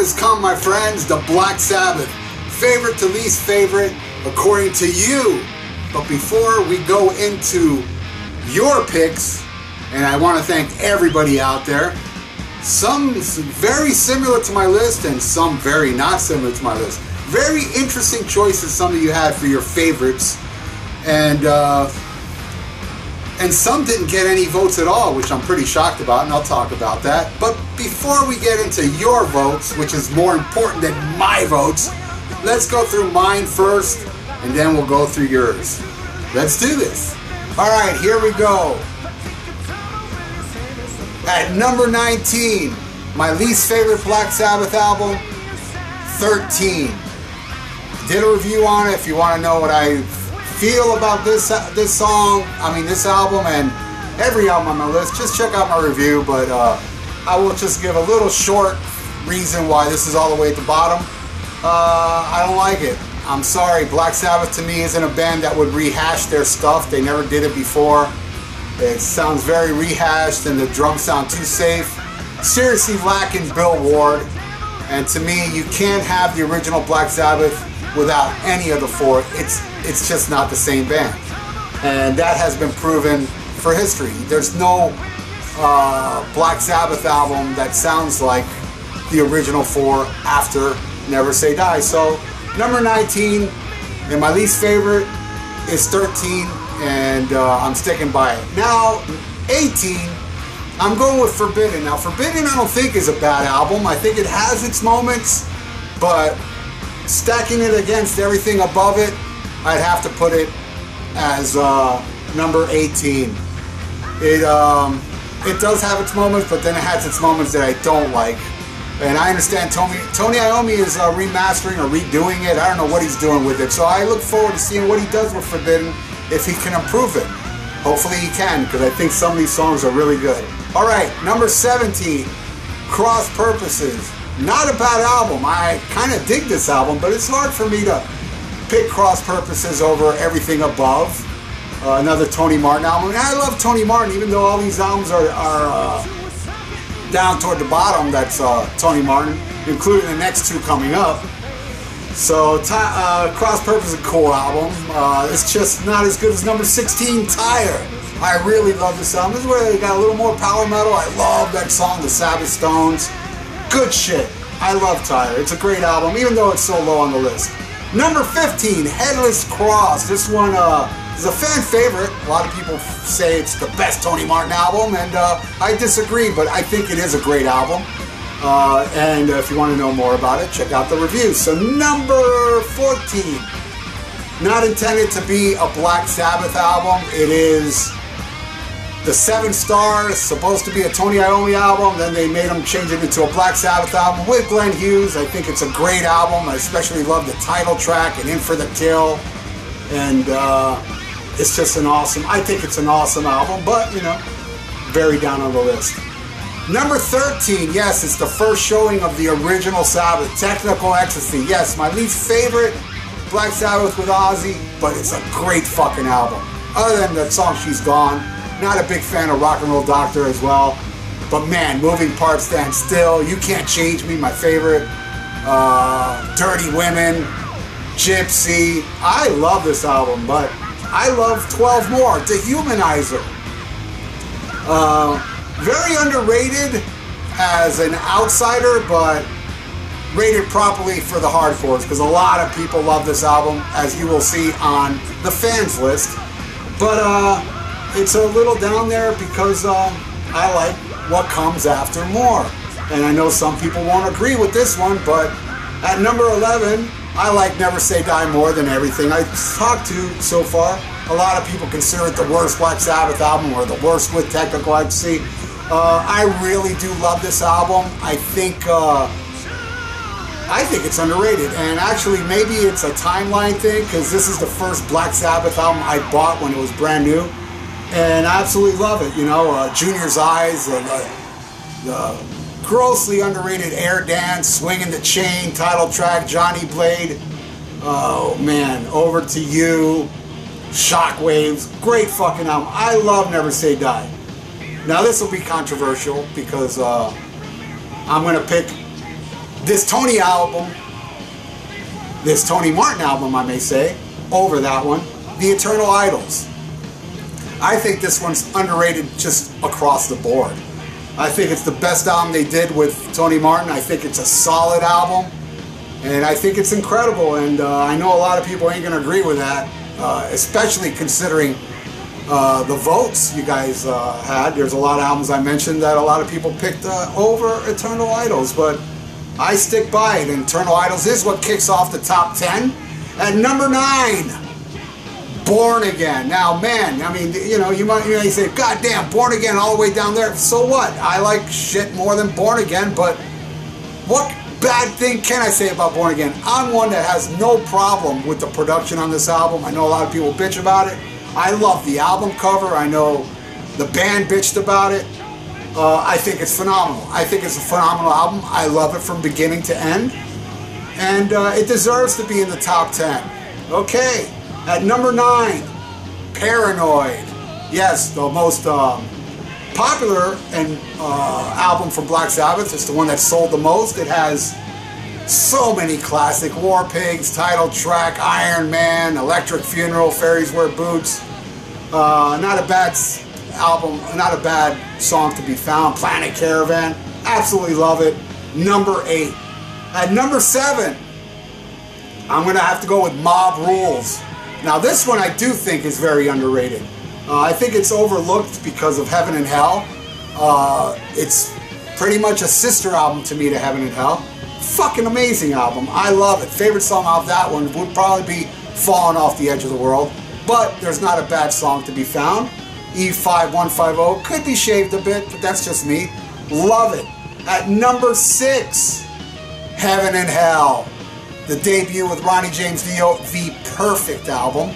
has come, my friends. The Black Sabbath. Favorite to least favorite, according to you. But before we go into your picks, and I want to thank everybody out there, some very similar to my list and some very not similar to my list. Very interesting choices some of you had for your favorites. And some didn't get any votes at all, which I'm pretty shocked about, and I'll talk about that. But before we get into your votes, which is more important than my votes, let's go through mine first, and then we'll go through yours. Let's do this. All right, here we go. At number 19, my least favorite Black Sabbath album, 13. Did a review on it if you want to know what I feel about this album, and every album on my list. Just check out my review, but I will just give a little short reason why this is all the way at the bottom. I don't like it. I'm sorry, Black Sabbath to me isn't a band that would rehash their stuff. They never did it before. It sounds very rehashed and the drums sound too safe. Seriously lacking Bill Ward. And to me, you can't have the original Black Sabbath without any of the four. It's just not the same band. And that has been proven for history. There's no Black Sabbath album that sounds like the original four after Never Say Die. So number 19 and my least favorite is 13, and I'm sticking by it. Now 18, I'm going with Forbidden. Now Forbidden I don't think is a bad album. I think it has its moments, but stacking it against everything above it, I'd have to put it as number 18. It does have its moments, but then it has its moments that I don't like. And I understand Tony Iommi is remastering or redoing it. I don't know what he's doing with it. So I look forward to seeing what he does with Forbidden, if he can improve it. Hopefully he can, because I think some of these songs are really good. All right, number 17, Cross Purposes. Not a bad album. I kind of dig this album, but it's hard for me to pick Cross Purposes over everything above. Another Tony Martin album. And I love Tony Martin, even though all these albums are down toward the bottom. That's Tony Martin, including the next two coming up. So Cross Purpose is a cool album. It's just not as good as number 16, Tire. I really love this album. This is where they got a little more power metal. I love that song, The Sabbath Stones. Good shit. I love Tire. It's a great album, even though it's so low on the list. Number 15, Headless Cross. This one is a fan favorite. A lot of people say it's the best Tony Martin album, and I disagree, but I think it is a great album. And if you want to know more about it, check out the review. So number 14, not intended to be a Black Sabbath album. It is the 7 Stars, supposed to be a Tony Iommi album. Then they made him change it into a Black Sabbath album with Glenn Hughes. I think it's a great album. I especially love the title track and In For The Kill. And it's just I think it's an awesome album, but you know, very down on the list. Number 13, yes, it's the first showing of the original Sabbath, Technical Ecstasy. Yes, my least favorite Black Sabbath with Ozzy, but it's a great fucking album. Other than the song She's Gone, not a big fan of Rock and Roll Doctor as well. But man, Moving Parts Stand Still, You Can't Change Me, my favorite. Dirty Women, Gypsy. I love this album, but I love 12 More, Dehumanizer. Very underrated as an outsider, but rated properly for the hardcores, because a lot of people love this album, as you will see on the fans list. But it's a little down there because I like What Comes After More. And I know some people won't agree with this one, but at number 11, I like Never Say Die more than everything I've talked to so far. A lot of people consider it the worst Black Sabbath album or the worst with Technical Ecstasy. I really do love this album. I think it's underrated, and actually maybe it's a timeline thing, because this is the first Black Sabbath album I bought when it was brand new, and I absolutely love it. You know, Junior's Eyes, the grossly underrated Air Dance, Swinging the Chain, title track, Johnny Blade. Oh man, Over to You, Shockwaves, great fucking album. I love Never Say Die. Now this will be controversial because I'm going to pick this Tony Martin album, I may say, over that one, The Eternal Idols. I think this one's underrated just across the board. I think it's the best album they did with Tony Martin. I think it's a solid album, and I think it's incredible, and I know a lot of people ain't going to agree with that, especially considering the votes you guys had. There's a lot of albums I mentioned that a lot of people picked over Eternal Idols, but I stick by it. Eternal Idols is what kicks off the top 10. At number 9, Born Again. Now, man, I mean, you know, you might say, God damn, Born Again all the way down there. So what? I like shit more than Born Again, but what bad thing can I say about Born Again? I'm one that has no problem with the production on this album. I know a lot of people bitch about it. I love the album cover. I know the band bitched about it. I think it's phenomenal. I think it's a phenomenal album. I love it from beginning to end. And it deserves to be in the top 10. Okay, at number 9, Paranoid. Yes, the most popular and album from Black Sabbath. It's the one that sold the most. It has so many classic: War Pigs, title track, Iron Man, Electric Funeral, Fairies Wear Boots. Not a bad album, not a bad song to be found. Planet Caravan, absolutely love it. Number 8. At number 7, I'm going to have to go with Mob Rules. Now this one I do think is very underrated. I think it's overlooked because of Heaven and Hell. It's pretty much a sister album to me to Heaven and Hell. Fucking amazing album. I love it. Favorite song off that one would probably be Falling Off the Edge of the World. But there's not a bad song to be found. E5150 could be shaved a bit, but that's just me. Love it. At number 6, Heaven and Hell. The debut with Ronnie James Dio, the perfect album.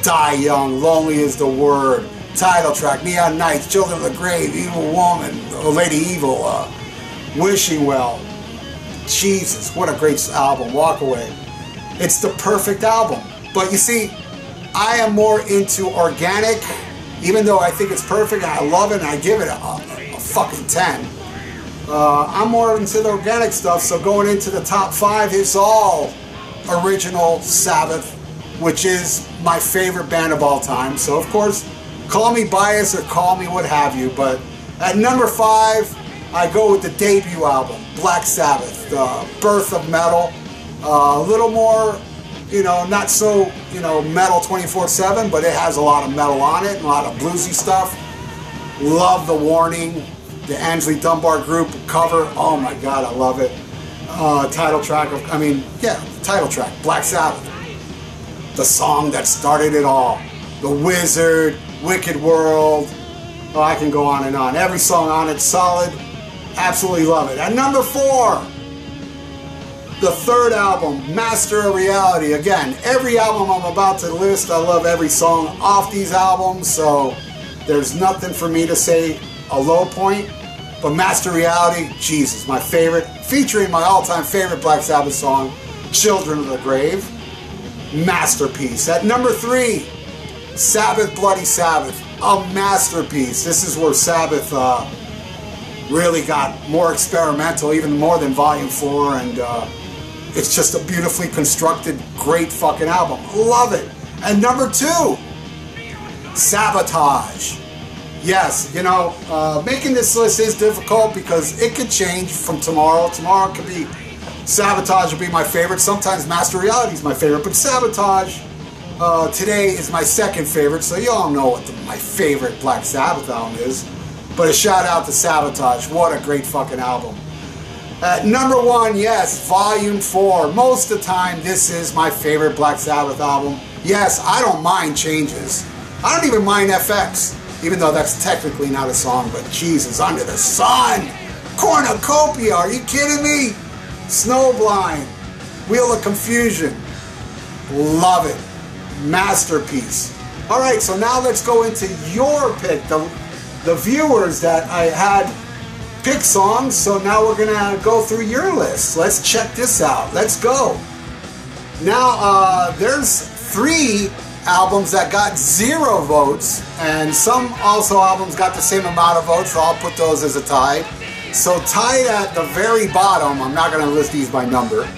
Die Young, Lonely is the Word. Title track, Neon Nights, Children of the Grave, Evil Woman, Lady Evil, Wishing Well. Jesus, what a great album. Walk Away. It's the perfect album. But you see, I am more into organic, even though I think it's perfect and I love it and I give it a fucking 10. I'm more into the organic stuff, so going into the top 5 is all original Sabbath, which is my favorite band of all time. So of course, call me biased or call me what have you, but at number 5, I go with the debut album, Black Sabbath, the birth of metal. A little more, you know, not so, you know, metal 24/7, but it has a lot of metal on it and a lot of bluesy stuff. Love The Warning, the Ansley Dunbar Group cover. Oh my God, I love it. Title track of, title track, Black Sabbath. The song that started it all. The Wizard, Wicked World. Oh, I can go on and on. Every song on it, solid. Absolutely love it. At number 4, the third album, Master of Reality. Again, every album I'm about to list, I love every song off these albums, so there's nothing for me to say a low point. But Master of Reality, Jesus, my favorite, featuring my all-time favorite Black Sabbath song, Children of the Grave. Masterpiece. At number 3, Sabbath, Bloody Sabbath. A masterpiece. This is where Sabbath really got more experimental, even more than Volume 4, and it's just a beautifully constructed, great fucking album. Love it. And number 2, Sabotage. Yes, you know, making this list is difficult because it could change from tomorrow. Tomorrow could be Sabotage will be my favorite. Sometimes Master Reality is my favorite, but Sabotage today is my second favorite, so you all know what my favorite Black Sabbath album is. But a shout out to Sabotage. What a great fucking album. At number 1, yes, Volume 4. Most of the time, this is my favorite Black Sabbath album. Yes, I don't mind changes. I don't even mind FX, even though that's technically not a song, but Jesus, Under the Sun. Cornucopia, are you kidding me? Snowblind. Wheel of Confusion. Love it. Masterpiece. All right, so now let's go into your pick. The viewers that I had pick songs, so now we're gonna go through your list. Let's check this out. Let's go. Now, there's 3 albums that got 0 votes, and some also albums got the same amount of votes, so I'll put those as a tie. So tied at the very bottom, I'm not going to list these by number,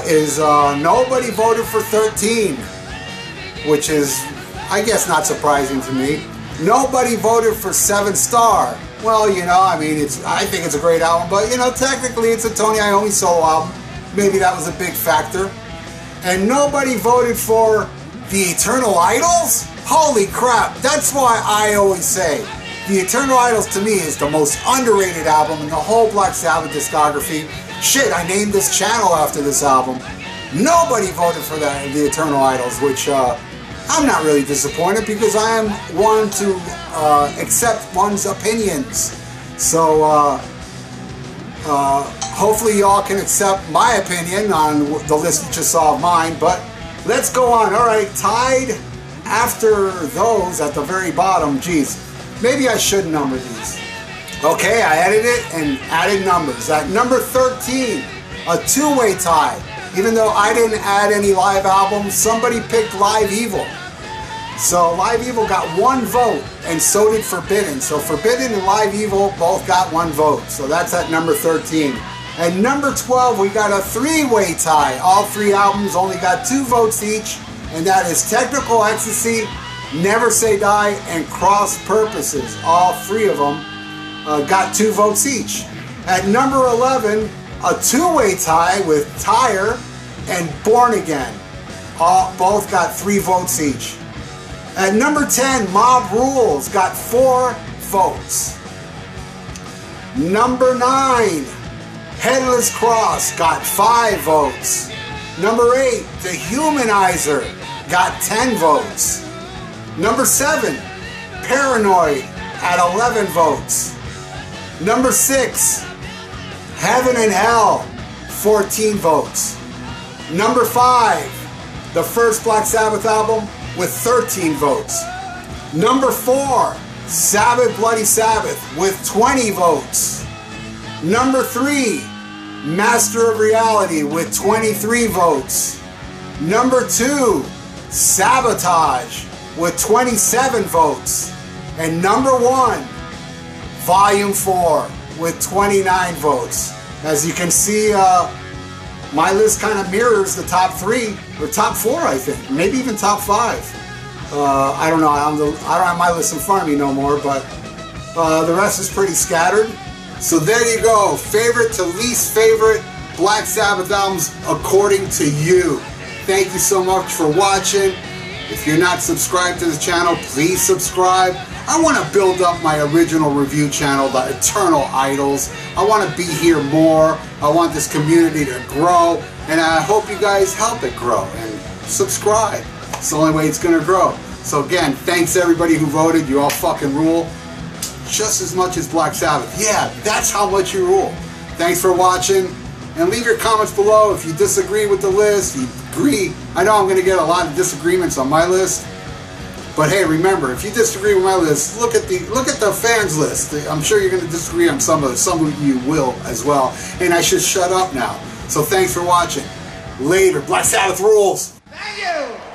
is nobody voted for 13, which is, I guess, not surprising to me. Nobody voted for 7 Star. Well, you know, I mean, I think it's a great album, but, you know, technically it's a Tony Iommi solo album. Maybe that was a big factor. And nobody voted for The Eternal Idols? Holy crap, that's why I always say The Eternal Idols to me is the most underrated album in the whole Black Sabbath discography. Shit, I named this channel after this album. Nobody voted for The Eternal Idols, which I'm not really disappointed because I am one to accept one's opinions. So hopefully y'all can accept my opinion on the list you just saw of mine, but let's go on. Alright, tied after those at the very bottom. Geez, maybe I should number these. Okay, I edited it and added numbers. At number 13, a two-way tie. Even though I didn't add any live albums, somebody picked Live Evil. So Live Evil got 1 vote, and so did Forbidden. So Forbidden and Live Evil both got 1 vote. So that's at number 13. At number 12, we got a 3-way tie. All 3 albums only got 2 votes each, and that is Technical Ecstasy, Never Say Die, and Cross Purposes. All 3 of them got 2 votes each. At number 11, a 2-way tie with Tire and Born Again. Both got 3 votes each. At number 10, Mob Rules got 4 votes. Number 9, Headless Cross got 5 votes. Number 8, The Humanizer got 10 votes. Number 7, Paranoid at 11 votes. Number 6, Heaven and Hell, 14 votes. Number 5, the first Black Sabbath album with 13 votes. Number 4, Sabbath Bloody Sabbath with 20 votes. Number 3, Master of Reality with 23 votes. Number 2, Sabotage with 27 votes. And number 1, Volume 4 with 29 votes. As you can see, my list kind of mirrors the top 3, or top 4, I think. Maybe even top 5. I don't know. I don't have my list in front of me no more, but the rest is pretty scattered. So there you go. Favorite to least favorite Black Sabbath albums according to you. Thank you so much for watching. If you're not subscribed to the channel, please subscribe. I want to build up my original review channel, The Eternal Idols. I want to be here more. I want this community to grow, and I hope you guys help it grow and subscribe. It's the only way it's going to grow. So again, thanks everybody who voted. You all fucking rule. Just as much as Black Sabbath. Yeah, that's how much you rule. Thanks for watching, and leave your comments below if you disagree with the list, you agree. I know I'm going to get a lot of disagreements on my list. But hey, remember, if you disagree with my list, look at the fans list. I'm sure you're going to disagree on some of you will as well. And I should shut up now. So thanks for watching. Later. Black Sabbath rules. Thank you.